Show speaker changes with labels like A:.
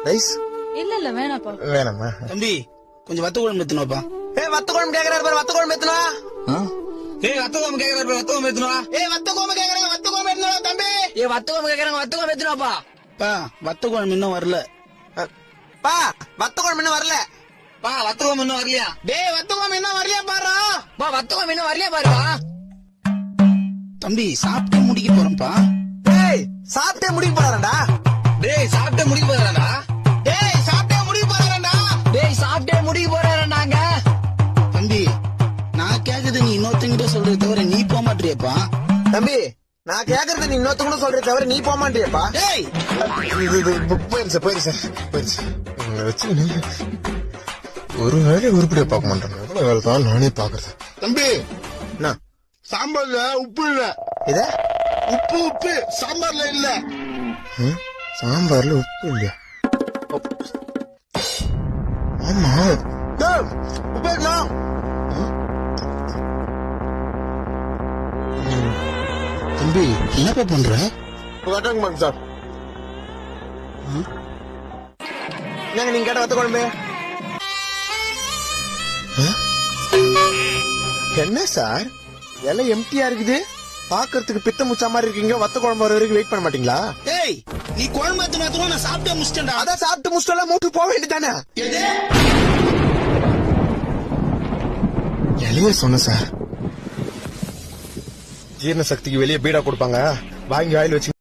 A: Rice
B: இல்ல வேணாப்பா.
A: வேணாமா?
C: தம்பி கொஞ்சம் வத்த குழம்பு எத்தணும்ப்பா.
A: வத்த குழம்பு கேக்குறாரு பாரு, வத்த குழம்பு எத்தனா?
C: வத்த குழம்பு கேக்குறாரு பாரு, வத்த குழம்பு எத்தணுவா.
A: வத்த குழம்பு கேக்குறாங்க, வத்த குழம்பு எத்தனா தம்பி?
C: வத்த குழம்பு கேக்குறாங்க, வத்த குழம்பு எத்தணுவாப்பா. வத்த குழம்பு இன்னும் வரல.
A: பா வத்த குழம்பு இன்னும் வரல.
C: வத்த குழம்பு இன்னும் வரலையா?
A: வத்த குழம்பு இன்னும் வரலையா பாரு.
C: வத்த குழம்பு இன்னும் வரலையா பாருப்பா. தம்பி சாப்பிட்டே முடிக்க போறேன்ப்பா.
A: சாப்பிட்டே முடிக்க போறாரா?
C: சாப்பிட்டே முடிக்க போறாரா?
A: சாப்பிட்டே முடிக்க போறாரா?
C: சாப்பிட்டே முடிக்க போறாங்க. தம்பி நான் கேக்குறது நீ இன்னொருத்தங்கிட்ட சொல்றது தவிர நீ போக மாட்டியப்பா.
A: தம்பி நான் கேக்குறது நீ இன்னொருத்தவங்க சொல்றத தவிர நீ போக மாட்டியப்பா. போயிருச்சு. ஒரு வேலை உருப்படியா பார்க்க மாட்டேன். எவ்வளவு வேலை தான் நானே பாக்குறது.
D: தம்பி
A: என்ன
D: சாம்பார்ல உப்பு இல்ல.
A: இத
D: உப்பு சாம்பார்ல இல்ல.
A: சாம்பார்ல உப்பு இல்லையா? ஆமா உப்பு இல்ல.
C: தம்பி என்னப்பா பண்ற?
A: சார் நீங்க கேட்ட வத்த குழம்பு என்ன சார்? எல்லாம் எம்டியா இருக்குது. பாக்குறதுக்கு பித்த முச்சா மாதிரி இருக்கீங்க. வத்த குழம்பு வர வரைக்கும் வெயிட் பண்ண மாட்டீங்களா?
C: நீ குழம்பு மாத்தணும், நான் சாப்பிட்டே முடிச்சிட்டேன்டா.
A: அதான் சாப்பிட்டு முடிச்சிட்டா மூட்டு போக வேண்டியதானே? எளிய சொன்ன சார். ஜீரண சக்திக்கு வெளியே பீடா கொடுப்பாங்க, வாங்கி வாயில் வச்சு